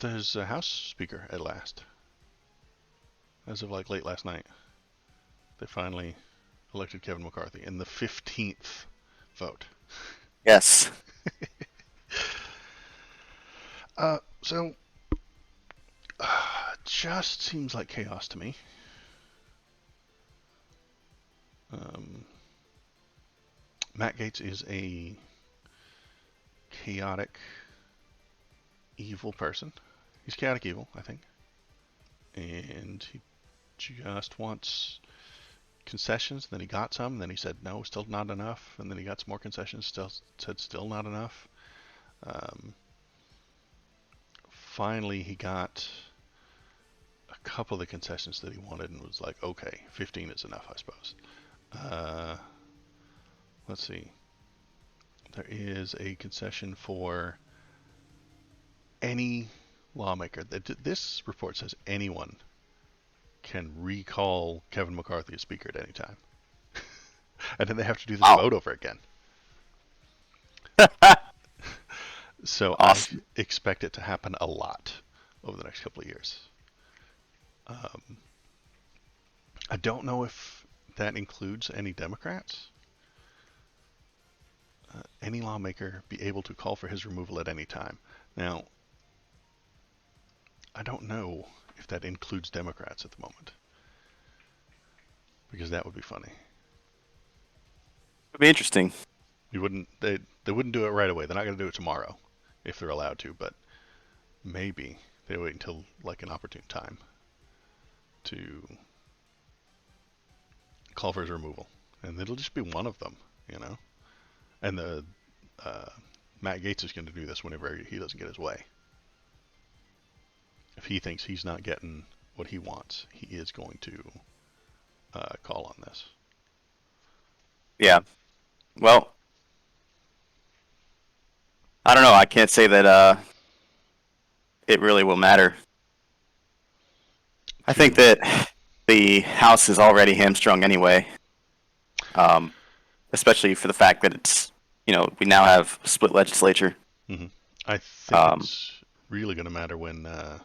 There's a House Speaker at last. As of like late last night, they finally elected Kevin McCarthy in the 15th vote. Yes. So just seems like chaos to me. Um, Matt Gaetz is a chaotic, evil person. He's chaotic evil, I think, and he just wants concessions. Then he got some. Then he said no, still not enough. And then he got some more concessions. Still said still not enough. Um, Finally, he got a couple of the concessions that he wanted and was like, okay, 15 is enough, I suppose. Uh, let's see. There is a concession for any lawmaker. This report says anyone can recall Kevin McCarthy as Speaker at any time. And then they have to do this Wow. vote over again. So I Awesome. expect it to happen a lot over the next couple of years. Um, I don't know if that includes any Democrats. Any lawmaker be able to call for his removal at any time. Now, I don't know if that includes Democrats at the moment, because that would be funny. It'd be interesting. They wouldn't do it right away. They're not going to do it tomorrow if they're allowed to, but maybe they wait until like an opportune time to call for his removal, and it'll just be one of them, you know. And the uh, Matt Gaetz is going to do this whenever he doesn't get his way. If he thinks he's not getting what he wants, he is going to call on this. Yeah. Well, I don't know. I can't say that it really will matter. I think True. that the House is already hamstrung anyway, um, especially for the fact that we now have a split legislature. Hmm. I think Um, it's really going to matter when the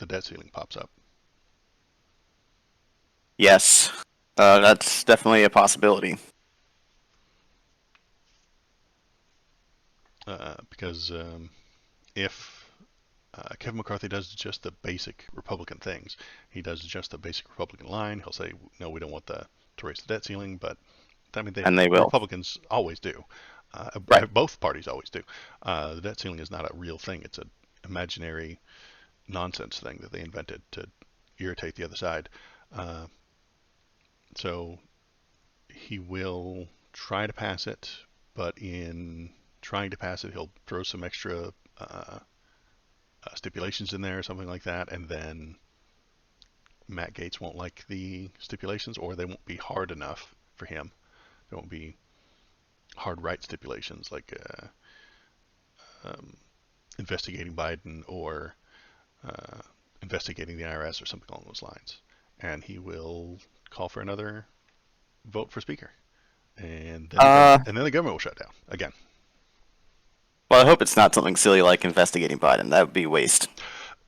debt ceiling pops up, yes, that's definitely a possibility. because if Kevin McCarthy does just the basic Republican things, he does just the basic Republican line. He'll say, "No, we don't want to raise the debt ceiling," but I mean, And they the will. Republicans always do. Right. Both parties always do. The debt ceiling is not a real thing. It's an imaginary nonsense thing that they invented to irritate the other side. Uh, so he will try to pass it, but in trying to pass it, he'll throw some extra stipulations in there or something like that, and then Matt Gaetz won't like the stipulations, or they won't be hard enough for him. They won't be hard right stipulations like um, investigating Biden or uh, investigating the IRS or something along those lines. And he will call for another vote for speaker, and then Uh, the government will shut down again. well, I hope it's not something silly like investigating Biden. That would be waste.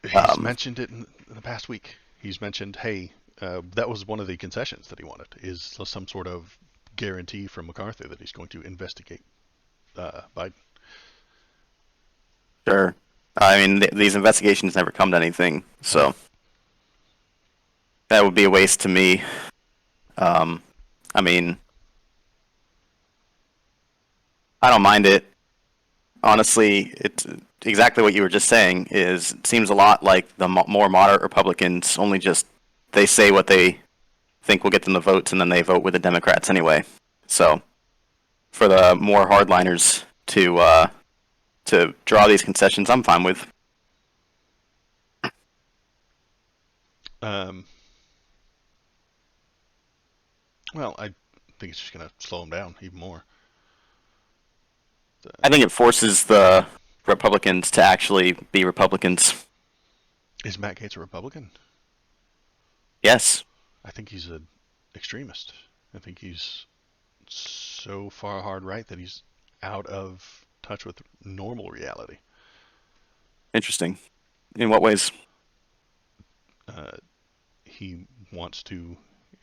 He's Um, mentioned it in the past week. He's mentioned, hey, that was one of the concessions that he wanted, is some sort of guarantee from McCarthy that he's going to investigate Biden. sure. I mean, these investigations never come to anything, No. so that would be a waste to me. Um, I mean, I don't mind it. Honestly, it's exactly what you were just saying. Is it seems a lot like the more moderate Republicans only just they say what they think will get them the votes, and then they vote with the Democrats anyway. So for the more hardliners to draw these concessions, I'm fine with. Um, well, I think it's just going to slow him down even more. I think it forces the Republicans to actually be Republicans. Is Matt Gaetz a Republican? Yes, I think he's an extremist. I think he's so far hard right that he's out of touch with normal reality. interesting. In what ways? Uh, he wants to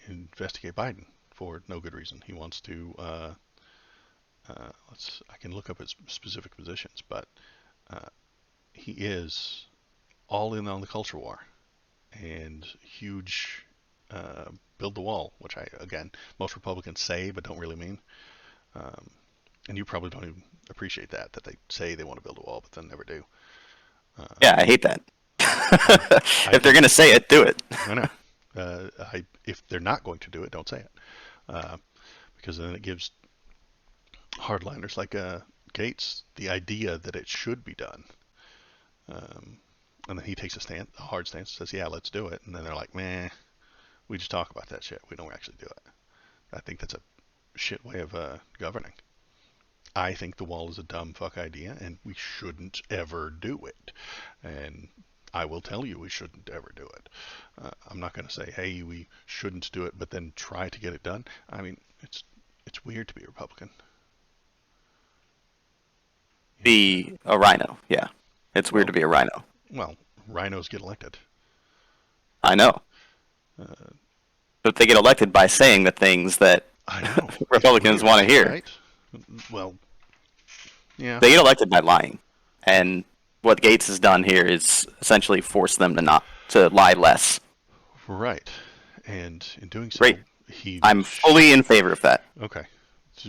investigate Biden for no good reason. He wants to. I can look up his specific positions, but uh, he is all in on the culture war and huge build the wall, which again, most Republicans say but don't really mean. Um, and you probably don't even appreciate that they say they want to build a wall but then never do. Yeah, I hate that. I I If they're do gonna too. say it, do it. I know. If they're not going to do it, don't say it, uh, because then it gives hardliners like Gates the idea that it should be done. Um, and then he takes a hard stance, says, "Yeah, let's do it," and then they're like, "Man, we just talk about that shit. We don't actually do it." I think that's a shit way of governing. I think the wall is a dumb fuck idea, and we shouldn't ever do it. And I will tell you we shouldn't ever do it. I'm not going to say, hey, we shouldn't do it, but then try to get it done. I mean, it's weird to be a Republican. You have to. Be a rhino. Yeah, it's weird Well, to be a rhino. well, rhinos get elected. I know, Uh, but they get elected by saying the things that I know it's Republicans weird, want to hear. right? Well, yeah, They get elected by lying, and what Gates has done here is essentially force them to lie less. right. And in doing Great. so, he I'm fully in favor of that. okay.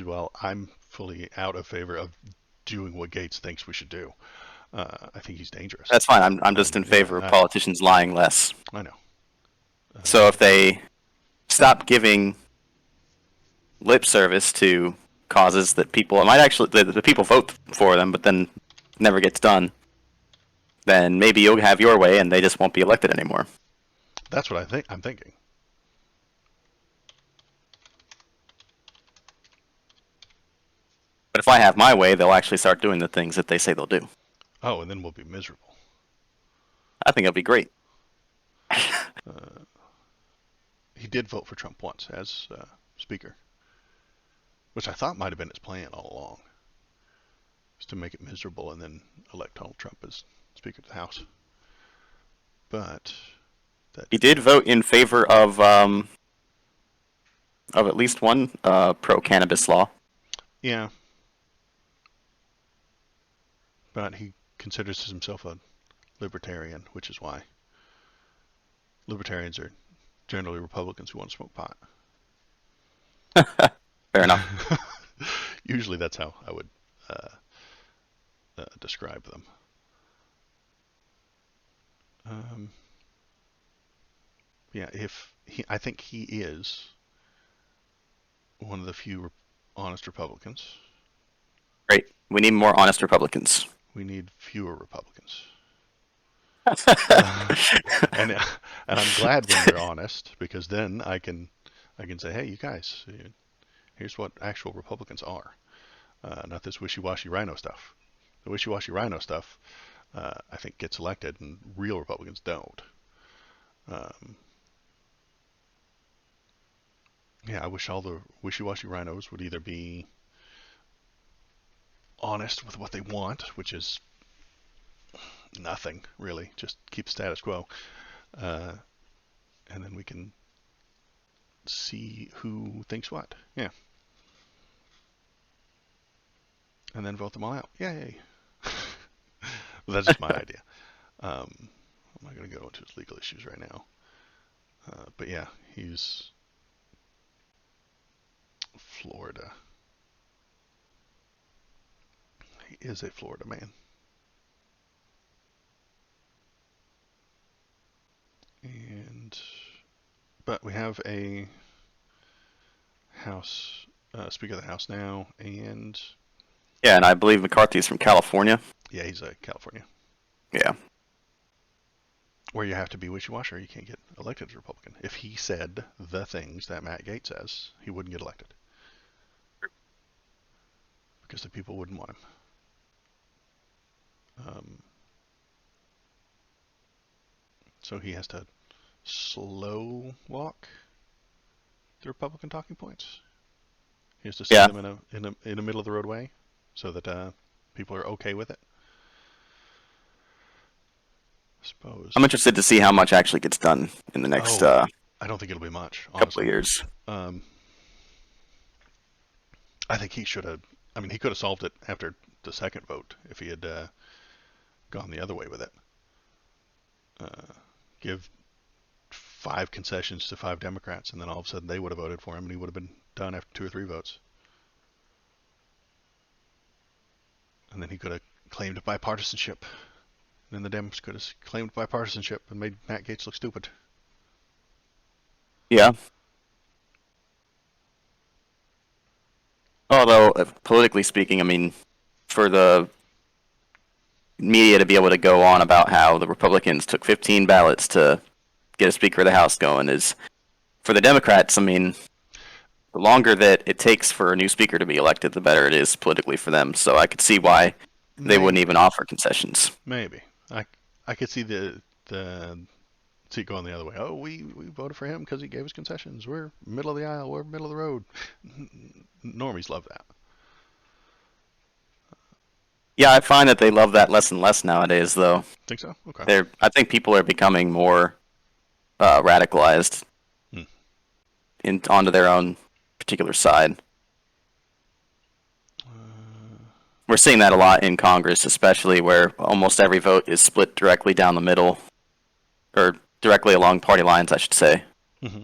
Well, I'm fully out of favor of doing what Gates thinks we should do. I think he's dangerous. That's fine. I'm just in Yeah, favor of politicians lying less. I know. So if they stop giving lip service to causes that people might actually the people vote for them, but then never gets done, then maybe you'll have your way and they just won't be elected anymore. That's what I think. I'm thinking. But if I have my way, they'll actually start doing the things that they say they'll do. Oh, and then we'll be miserable. I think it'll be great. Uh, he did vote for Trump once as speaker, which I thought might have been his plan all along, was to make it miserable and then elect Donald Trump as Speaker of the House. But that He didn't did happen. vote in favor of at least one pro cannabis law. Yeah, but he considers himself a libertarian, which is why libertarians are generally Republicans who want to smoke pot. Fair enough. Usually, that's how I would uh, describe them. Um, yeah, I think he is one of the few honest Republicans. Great. We need more honest Republicans. We need fewer Republicans. Uh, and and I'm glad when they're honest because then I can say, hey, you guys, here's what actual Republicans are, not this wishy-washy rhino stuff. The wishy-washy rhino stuff, I think, gets elected, and real Republicans don't. Um, yeah, I wish all the wishy-washy rhinos would either be honest with what they want, which is nothing really, just keep status quo, uh, and then we can see who thinks what. Yeah, and then vote them all out. Yay! Well, that's just my idea. I'm not going to go into his legal issues right now. But yeah, he's Florida. He is a Florida man. And but we have a House Speaker of the House now, and Yeah, and I believe McCarthy's from California. yeah, he's a California, Yeah. where you have to be wishy-washy or you can't get elected as a Republican. If he said the things that Matt Gaetz says, he wouldn't get elected because the people wouldn't want him. Um, so he has to slow walk the Republican talking points. He has to say Yeah. them in a middle of the road way, so that people are okay with it. I'm suppose. interested to see how much actually gets done in the next Oh, I don't think it'll be much, couple of honestly. years. Um, I think he should have. I mean, he could have solved it after the second vote if he had gone the other way with it. Uh, give 5 concessions to 5 Democrats, and then all of a sudden they would have voted for him, and he would have been done after 2 or 3 votes. And then he could have claimed bipartisanship. And then the Dems could have claimed bipartisanship and made Matt Gaetz look stupid. Yeah. Although politically speaking, I mean, for the media to be able to go on about how the Republicans took 15 ballots to get a Speaker of the House going is for the Democrats. I mean, the longer that it takes for a new Speaker to be elected, the better it is politically for them. So I could see why they wouldn't even Maybe, offer concessions. maybe. I could see the seat going the other way. Oh, we voted for him because he gave us concessions. We're middle of the aisle. We're middle of the road. Normies love that. Yeah, I find that they love that less and less nowadays, though. Think so? Okay. I think people are becoming more radicalized Hmm. onto their own particular side. We're seeing that a lot in Congress, especially where almost every vote is split directly down the middle, or directly along party lines, I should say. Mm-hmm.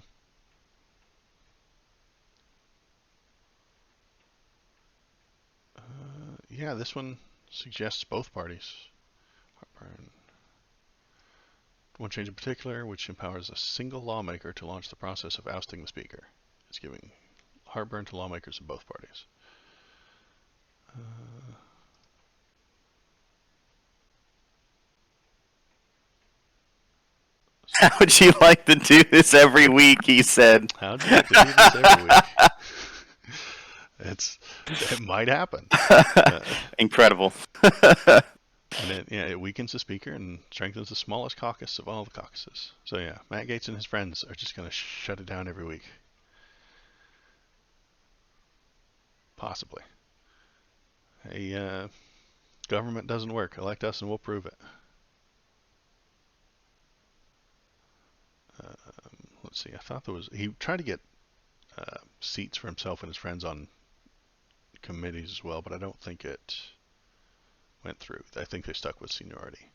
Yeah, this one suggests both parties. One change in particular, which empowers a single lawmaker to launch the process of ousting the speaker. It's giving heartburn to lawmakers of both parties. Uh, How would you like to do this every week? He said. How'd you like to do this every week? It might happen. Uh, Incredible. and it weakens the speaker and strengthens the smallest caucus of all the caucuses. So yeah, Matt Gaetz and his friends are just going to shut it down every week. Possibly. Hey, government doesn't work. Elect us and we'll prove it. Let's see. I thought he tried to get seats for himself and his friends on committees as well, but I don't think it went through. I think they stuck with seniority.